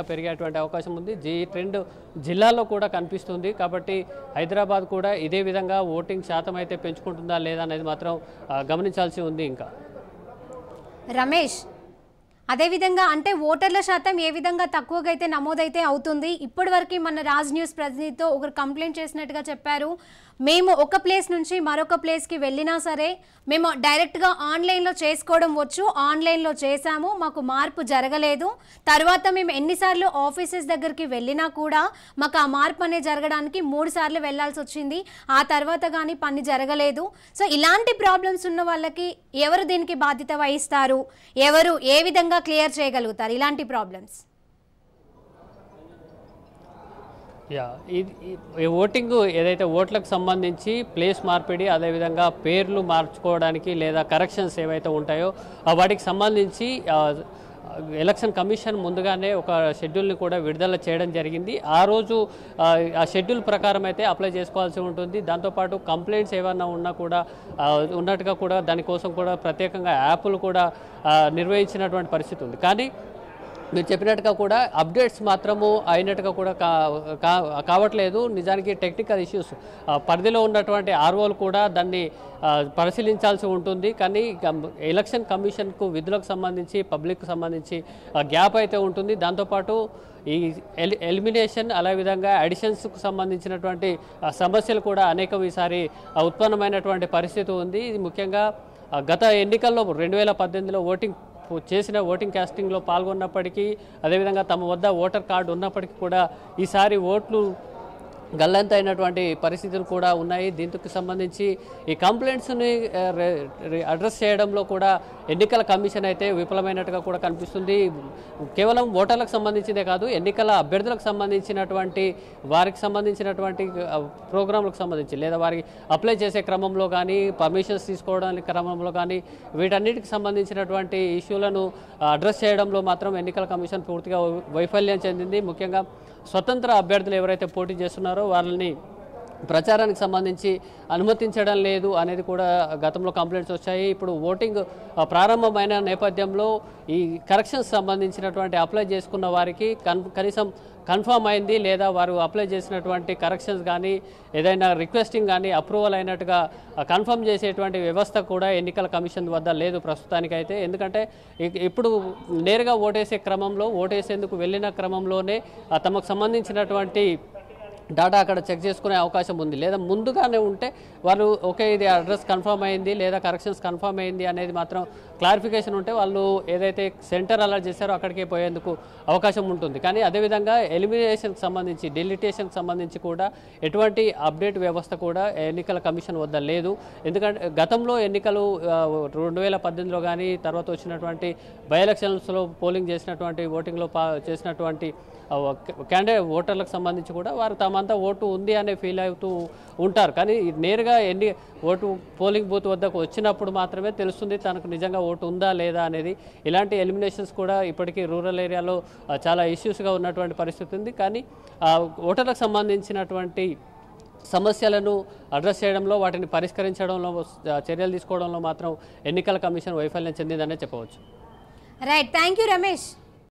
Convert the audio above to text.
పెరిగేటువంటి అవకాశం ఉంది. ఈ ట్రెండ్ జిల్లాల్లో కూడా కనిపిస్తుంది. కాబట్టి హైదరాబాద్ కూడా ఇదే విధంగా ఓటింగ్ శాతం అయితే పెంచుకుంటుందా లేదా అనేది మాత్రం గమనించాల్సి ఉంది. ఇంకా రమేష్, అదేవిధంగా అంటే ఓటర్ల శాతం ఏ విధంగా తక్కువగా అయితే నమోదైతే అవుతుంది. ఇప్పటివరకు మన రాజ్ న్యూస్ ప్రతినిధితో ఒకరు కంప్లైంట్ చేసినట్టుగా చెప్పారు. మేము ఒక ప్లేస్ నుంచి మరొక ప్లేస్కి వెళ్ళినా సరే మేము డైరెక్ట్గా ఆన్లైన్లో చేసుకోవడం వచ్చు, ఆన్లైన్లో చేశాము, మాకు మార్పు జరగలేదు. తర్వాత మేము ఎన్నిసార్లు ఆఫీసెస్ దగ్గరికి వెళ్ళినా కూడా మాకు ఆ మార్పు అనేది జరగడానికి 3 సార్లు వెళ్ళాల్సి వచ్చింది. ఆ తర్వాత కానీ పని జరగలేదు. సో ఇలాంటి ప్రాబ్లమ్స్ ఉన్న వాళ్ళకి ఎవరు దీనికి బాధ్యత వహిస్తారు, ఎవరు ఏ విధంగా క్లియర్ చేయగలుగుతారు ఇలాంటి ప్రాబ్లమ్స్? ఈ ఓటింగ్ ఏదైతే ఓట్లకు సంబంధించి ప్లేస్ మార్పిడి, అదేవిధంగా పేర్లు మార్చుకోవడానికి లేదా కరెక్షన్స్ ఏవైతే ఉంటాయో వాటికి సంబంధించి ఎలక్షన్ కమిషన్ ముందుగానే ఒక షెడ్యూల్ని కూడా విడుదల చేయడం జరిగింది. ఆ రోజు ఆ షెడ్యూల్ ప్రకారం అయితే అప్లై చేసుకోవాల్సి ఉంటుంది. దాంతోపాటు కంప్లైంట్స్ ఏమన్నా ఉన్నా కూడా ఉన్నట్టుగా కూడా దానికోసం కూడా ప్రత్యేకంగా యాప్లు కూడా నిర్వహించినటువంటి పరిస్థితి ఉంది. కానీ మీరు చెప్పినట్టుగా కూడా అప్డేట్స్ మాత్రము అయినట్టుగా కూడా కావట్లేదు. నిజానికి టెక్నికల్ ఇష్యూస్ పరిధిలో ఉన్నటువంటి ఆర్ఓలు కూడా దాన్ని పరిశీలించాల్సి ఉంటుంది. కానీ ఎలక్షన్ కమిషన్కు విధులకు సంబంధించి పబ్లిక్కు సంబంధించి గ్యాప్ అయితే ఉంటుంది. దాంతోపాటు ఈ ఎలిమినేషన్ అదేవిధంగా అడిషన్స్కు సంబంధించినటువంటి సమస్యలు కూడా అనేకం ఈసారి ఉత్పన్నమైనటువంటి పరిస్థితి ఉంది. ఇది ముఖ్యంగా గత ఎన్నికల్లో 2018లో ఓటింగ్ కాస్టింగ్లో పాల్గొన్నప్పటికీ, అదేవిధంగా తమ వద్ద ఓటర్ కార్డు ఉన్నప్పటికీ కూడా ఈసారి ఓట్లు గల్లంత అయినటువంటి పరిస్థితులు కూడా ఉన్నాయి. దీనికి సంబంధించి ఈ కంప్లైంట్స్ని అడ్రస్ చేయడంలో కూడా ఎన్నికల కమిషన్ అయితే విఫలమైనట్టుగా కూడా కనిపిస్తుంది. కేవలం ఓటర్లకు సంబంధించిందే కాదు, ఎన్నికల అభ్యర్థులకు సంబంధించినటువంటి వారికి సంబంధించినటువంటి ప్రోగ్రాంలకు సంబంధించి లేదా వారికి అప్లై చేసే క్రమంలో కానీ, పర్మిషన్స్ తీసుకోవడానికి క్రమంలో కానీ వీటన్నిటికి సంబంధించినటువంటి ఇష్యూలను అడ్రస్ చేయడంలో మాత్రం ఎన్నికల కమిషన్ పూర్తిగా వైఫల్యం చెందింది. ముఖ్యంగా స్వతంత్ర అభ్యర్థులు ఎవరైతే పోటీ చేస్తున్నారో వాళ్ళని ప్రచారానికి సంబంధించి అనుమతించడం లేదు అనేది కూడా గతంలో కంప్లైంట్స్ వచ్చాయి. ఇప్పుడు ఓటింగ్ ప్రారంభమైన నేపథ్యంలో ఈ కరెక్షన్స్ సంబంధించినటువంటి అప్లై చేసుకున్న వారికి కనీసం కన్ఫర్మ్ అయింది లేదా వారు అప్లై చేసినటువంటి కరెక్షన్స్ కానీ ఏదైనా రిక్వెస్టింగ్ కానీ అప్రూవల్ అయినట్టుగా కన్ఫర్మ్ చేసేటువంటి వ్యవస్థ కూడా ఎన్నికల కమిషన్ వద్ద లేదు ప్రస్తుతానికైతే. ఎందుకంటే ఇప్పుడు నేరుగా ఓటేసేందుకు వెళ్ళిన క్రమంలోనే తమకు సంబంధించినటువంటి డాటా అక్కడ చెక్ చేసుకునే అవకాశం ఉంది. లేదా ముందుగానే ఉంటే వాళ్ళు ఓకే ఇది అడ్రస్ కన్ఫర్మ్ అయింది లేదా కరెక్షన్స్ కన్ఫర్మ్ అయింది అనేది మాత్రం క్లారిఫికేషన్ ఉంటే వాళ్ళు ఏదైతే సెంటర్ అలర్ట్ చేశారో అక్కడికే పోయేందుకు అవకాశం ఉంటుంది. కానీ అదేవిధంగా ఎలిమినేషన్కి సంబంధించి, డిలిటేషన్కి సంబంధించి కూడా ఎటువంటి అప్డేట్ వ్యవస్థ కూడా ఎన్నికల కమిషన్ వద్ద లేదు. ఎందుకంటే గతంలో ఎన్నికలు 2018లో కానీ తర్వాత వచ్చినటువంటి బై ఎలక్షన్స్లో పోలింగ్ చేసినటువంటి ఓటింగ్లో చేసినటువంటి ఓటర్లకు సంబంధించి కూడా వారు తమంతా ఓటు ఉంది అనే ఫీల్ అవుతూ ఉంటారు. కానీ నేరుగా పోలింగ్ బూత్ వద్దకు వచ్చినప్పుడు మాత్రమే తెలుస్తుంది తనకు నిజంగా ఓటు ఉందా లేదా అనేది. ఇలాంటి ఎలిమినేషన్స్ కూడా ఇప్పటికీ రూరల్ ఏరియాలో చాలా ఇష్యూస్గా ఉన్నటువంటి పరిస్థితి ఉంది. కానీ ఓటర్లకు సంబంధించినటువంటి సమస్యలను అడ్రస్ చేయడంలో, వాటిని పరిష్కరించడంలో, చర్యలు తీసుకోవడంలో మాత్రం ఎన్నికల కమిషన్ వైఫల్యం చెందిందనే చెప్పవచ్చు. Right, thank you Ramesh.